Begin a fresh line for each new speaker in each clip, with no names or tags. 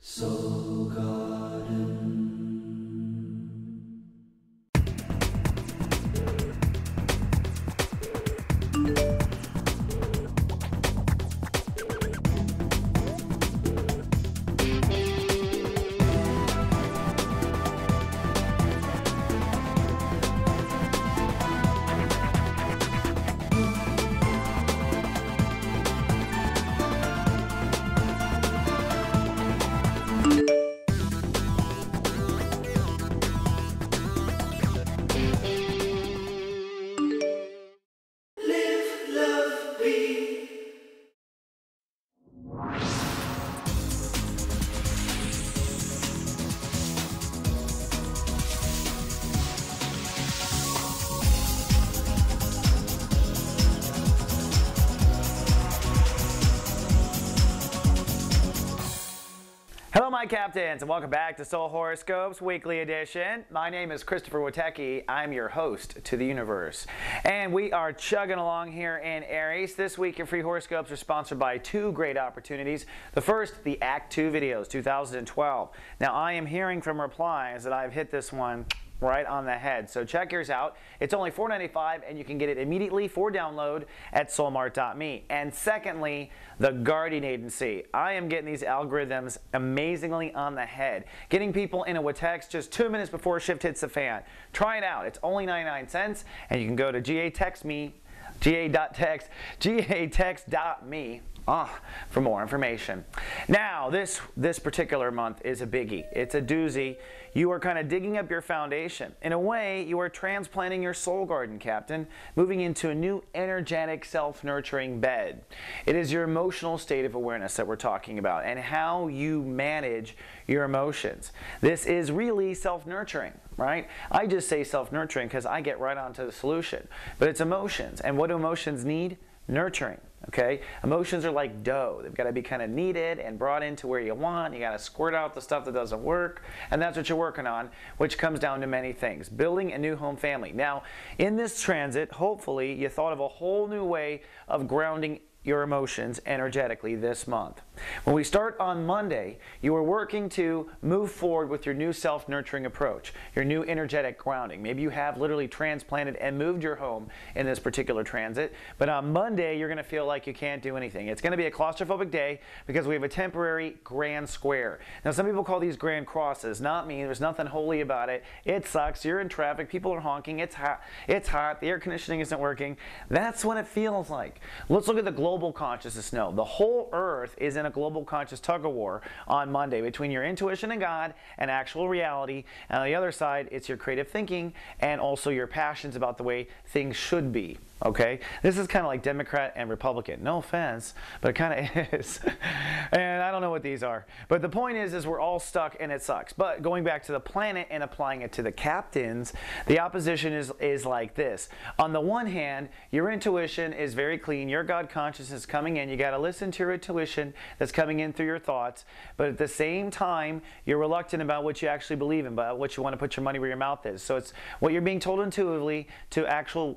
Soul Garden.
Hello my captains and welcome back to Soul Horoscopes Weekly Edition. My name is Christopher Witecki. I'm your host to the universe. And we are chugging along here in Aries. This week your free horoscopes are sponsored by two great opportunities. The first, the Act 2 videos 2012. Now I am hearing from replies that I've hit this one right on the head. So check yours out. It's only $4.95 and you can get it immediately for download at soulmart.me. And secondly, the Guardian Agency. I am getting these algorithms amazingly on the head. Getting people in a Witecki just 2 minutes before shift hits the fan. Try it out. It's only 99 cents and you can go to ga.text.me for more information. Now, this particular month is a biggie. It's a doozy. You are kind of digging up your foundation. In a way, you are transplanting your soul garden, Captain, moving into a new energetic, self-nurturing bed. It is your emotional state of awareness that we're talking about and how you manage your emotions. This is really self-nurturing, right? I just say self-nurturing because I get right onto the solution. But it's emotions. And what do emotions need? Nurturing. Okay, emotions are like dough. They've got to be kind of kneaded and brought into where you want. You got to squirt out the stuff that doesn't work, and that's what you're working on, which comes down to many things. Building a new home family. Now, in this transit, hopefully, you thought of a whole new way of grounding your emotions energetically this month. When we start on Monday, you are working to move forward with your new self-nurturing approach, your new energetic grounding. Maybe you have literally transplanted and moved your home in this particular transit, but on Monday, you're going to feel like you can't do anything. It's going to be a claustrophobic day because we have a temporary grand square. Now, some people call these grand crosses. Not me. There's nothing holy about it. It sucks. You're in traffic. People are honking. It's hot. It's hot. The air conditioning isn't working. That's what it feels like. Let's look at the global consciousness now. The whole earth is in a global conscious tug-of-war on Monday between your intuition and God and actual reality. And on the other side, it's your creative thinking and also your passions about the way things should be. Okay? This is kind of like Democrat and Republican. No offense, but it kind of is. And I don't know what these are. But the point is we're all stuck and it sucks. But going back to the planet and applying it to the captains, the opposition is like this. On the one hand, your intuition is very clean. Your God consciousness is coming in. You got to listen to your intuition that's coming in through your thoughts. But at the same time, you're reluctant about what you actually believe in, about what you want to put your money where your mouth is. So it's what you're being told intuitively to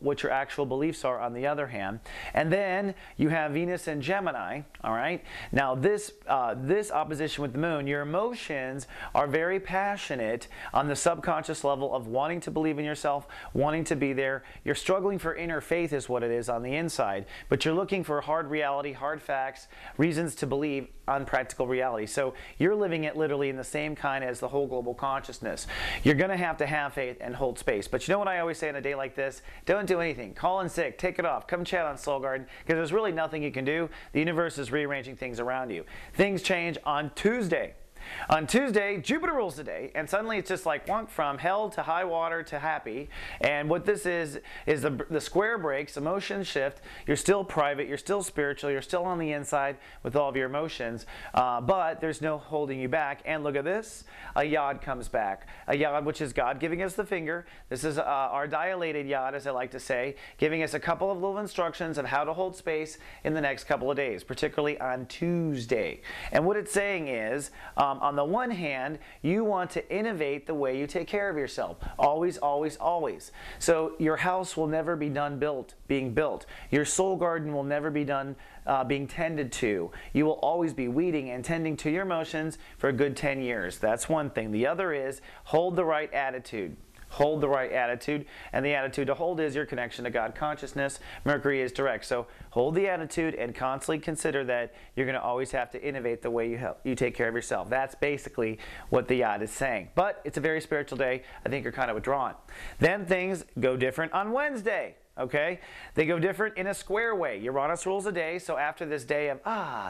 what your actual beliefs are on the other hand. And then you have Venus and Gemini, all right? Now this opposition with the moon, your emotions are very passionate on the subconscious level of wanting to believe in yourself, wanting to be there. You're struggling for inner faith is what it is on the inside, but you're looking for hard reality, hard facts, reasons to believe on practical reality. So you're living it literally in the same kind as the whole global consciousness. You're going to have faith and hold space. But you know what I always say on a day like this? Don't do anything. Call in sick. Take it off. Come chat on Soul Garden because there's really nothing you can do. The universe is rearranging things around you. Things change on Tuesday. On Tuesday, Jupiter rules the day, and suddenly it's just like wonk from hell to high water to happy. And what this is the square breaks, emotions shift. You're still private, you're still spiritual, you're still on the inside with all of your emotions, but there's no holding you back. And look at this, a yod comes back. A yod, which is God giving us the finger. This is our dilated yod, as I like to say, giving us a couple of little instructions of how to hold space in the next couple of days, particularly on Tuesday. And what it's saying is, On the one hand, you want to innovate the way you take care of yourself. Always, always, always. So your house will never be done being built. Your soul garden will never be done being tended to. You will always be weeding and tending to your emotions for a good 10 years. That's one thing. The other is hold the right attitude. Hold the right attitude, and the attitude to hold is your connection to God consciousness. Mercury is direct, so hold the attitude and constantly consider that you're going to always have to innovate the way you take care of yourself. That's basically what the yacht is saying. But it's a very spiritual day. I think you're kind of withdrawn. Then things go different on Wednesday. Okay, they go different in a square way. Uranus rules a day, so after this day of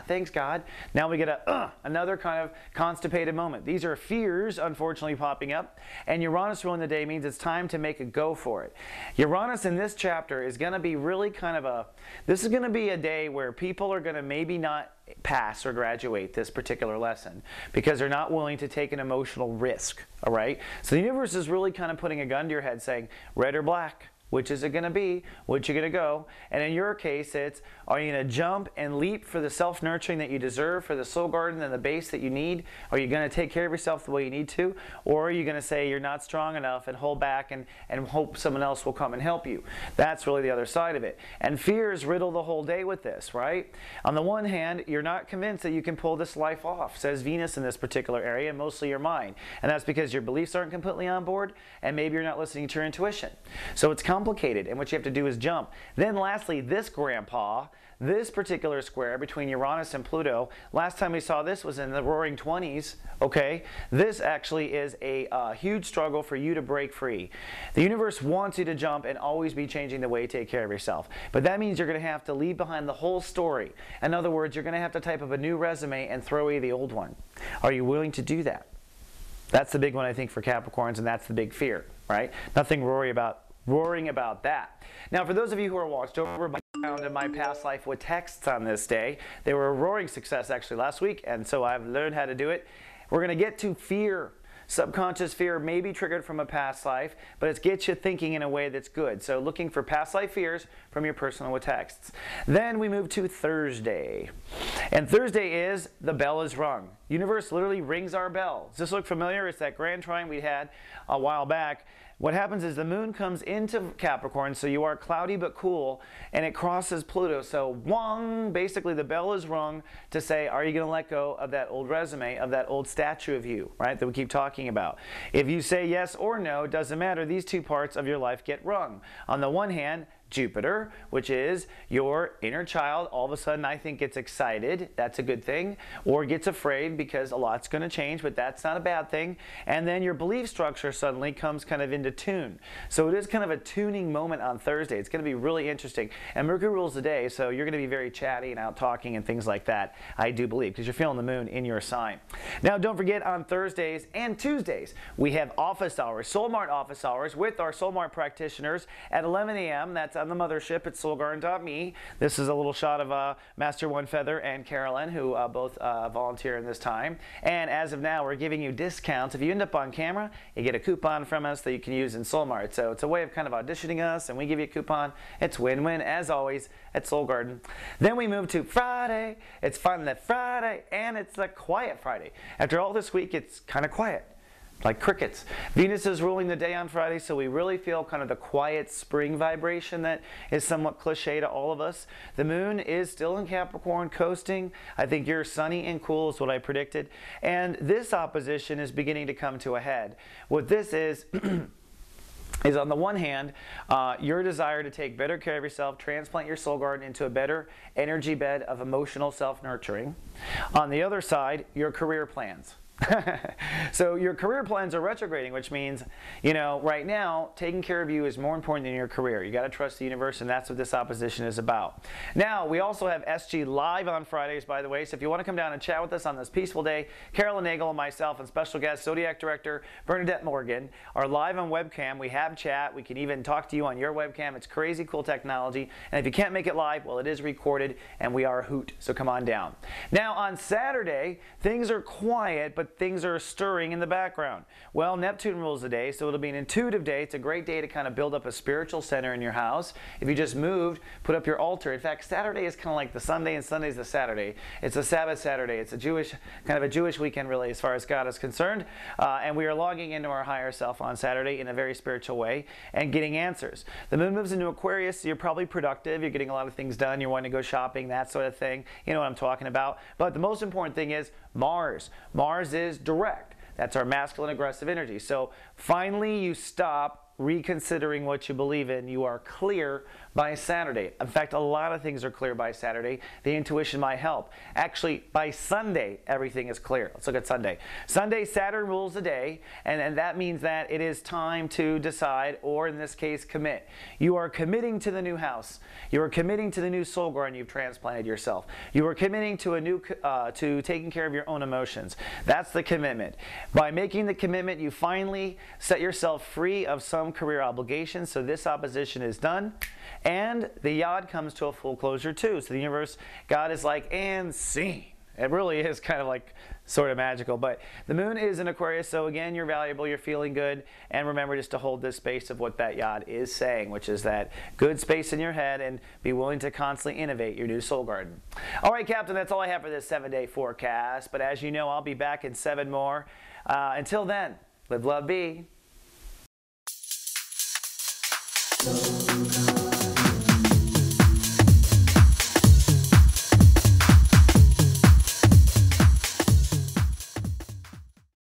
thanks God, now we get another kind of constipated moment. These are fears, unfortunately, popping up, and Uranus ruling the day means it's time to make a go for it. Uranus in this chapter is going to be really kind of this is going to be a day where people are going to maybe not pass or graduate this particular lesson because they're not willing to take an emotional risk. All right, so the universe is really kind of putting a gun to your head saying red or black. Which is it going to be? Which are you going to go? And in your case, it's, are you going to jump and leap for the self-nurturing that you deserve, for the soul garden and the base that you need? Are you going to take care of yourself the way you need to? Or are you going to say you're not strong enough and hold back and hope someone else will come and help you? That's really the other side of it. And fears riddle the whole day with this, right? On the one hand, you're not convinced that you can pull this life off, says Venus in this particular area, and mostly your mind. And that's because your beliefs aren't completely on board, and maybe you're not listening to your intuition. So it's complicated, and what you have to do is jump. Then lastly, this grandpa, this particular square between Uranus and Pluto, last time we saw this was in the roaring 20s, okay? This actually is a huge struggle for you to break free. The universe wants you to jump and always be changing the way you take care of yourself. But that means you're going to have to leave behind the whole story. In other words, you're going to have to type up a new resume and throw away the old one. Are you willing to do that? That's the big one, I think, for Capricorns, and that's the big fear, right? Nothing roaring about that. Now, for those of you who are watched over by my past life with texts on this day, they were a roaring success actually last week, and so I've learned how to do it. We're going to get to fear. Subconscious fear may be triggered from a past life, but it gets you thinking in a way that's good. So looking for past life fears from your personal texts. Then we move to Thursday. And Thursday is the bell is rung. Universe literally rings our bell. Does this look familiar? It's that grand trine we had a while back. What happens is the moon comes into Capricorn, so you are cloudy but cool, and it crosses Pluto. So, wong, basically the bell is rung to say, are you going to let go of that old resume, of that old statue of you, right, that we keep talking about? If you say yes or no, it doesn't matter. These two parts of your life get rung. On the one hand, Jupiter, which is your inner child, all of a sudden I think gets excited, that's a good thing, or gets afraid because a lot's going to change, but that's not a bad thing. And then your belief structure suddenly comes kind of into tune. So it is kind of a tuning moment on Thursday. It's going to be really interesting. And Mercury rules the day, so you're going to be very chatty and out talking and things like that, I do believe, because you're feeling the moon in your sign. Now don't forget, on Thursdays and Tuesdays, we have office hours, Soul Mart office hours with our Soul Mart practitioners at 11 a.m. That's on the mothership at soulgarden.me. This is a little shot of Master One Feather and Carolyn, who both volunteer in this time. And as of now, we're giving you discounts. If you end up on camera, you get a coupon from us that you can use in Soul Mart. So it's a way of kind of auditioning us, and we give you a coupon. It's win-win, as always, at Soul Garden. Then we move to Friday. It's fun that Friday, and it's a quiet Friday. After all this week, it's kind of quiet. Like crickets. Venus is ruling the day on Friday, so we really feel kind of the quiet spring vibration that is somewhat cliche to all of us. The moon is still in Capricorn, coasting. I think you're sunny and cool is what I predicted. And this opposition is beginning to come to a head. What this is is on the one hand, your desire to take better care of yourself, transplant your soul garden into a better energy bed of emotional self-nurturing. On the other side, your career plans. So your career plans are retrograding, which means, you know, right now, taking care of you is more important than your career. You got to trust the universe, and that's what this opposition is about. Now, we also have SG live on Fridays, by the way, so if you want to come down and chat with us on this peaceful day, Carolyn Nagel and myself and special guest, Zodiac Director Bernadette Morgan, are live on webcam. We have chat. We can even talk to you on your webcam. It's crazy cool technology, and if you can't make it live, well, it is recorded, and we are a hoot, so come on down. Now, on Saturday, things are quiet, but but things are stirring in the background. Well, Neptune rules the day, so it'll be an intuitive day. It's a great day to kind of build up a spiritual center in your house. If you just moved, put up your altar. In fact, Saturday is kind of like the Sunday and Sunday's the Saturday. It's a Sabbath Saturday. It's a kind of a Jewish weekend really as far as God is concerned. And we are logging into our higher self on Saturday in a very spiritual way and getting answers. The moon moves into Aquarius, so you're probably productive. You're getting a lot of things done. You're wanting to go shopping, that sort of thing. You know what I'm talking about. But the most important thing is Mars. Mars is direct. That's our masculine aggressive energy. So finally you stop reconsidering what you believe in. You are clear by Saturday. In fact, a lot of things are clear by Saturday. The intuition might help. Actually, by Sunday, everything is clear. Let's look at Sunday. Sunday, Saturn rules the day, and that means that it is time to decide, or in this case, commit. You are committing to the new house. You are committing to the new soul garden you've transplanted yourself. You are committing to to taking care of your own emotions. That's the commitment. By making the commitment, you finally set yourself free of some career obligations. So this opposition is done. And the yod comes to a full closure too. So the universe, God is like, and scene. It really is kind of like sort of magical. But the moon is in Aquarius, so again, you're valuable, you're feeling good. And remember just to hold this space of what that yod is saying, which is that good space in your head and be willing to constantly innovate your new soul garden. All right, Captain, that's all I have for this 7-day forecast. But as you know, I'll be back in 7 more. Until then, live, love, be.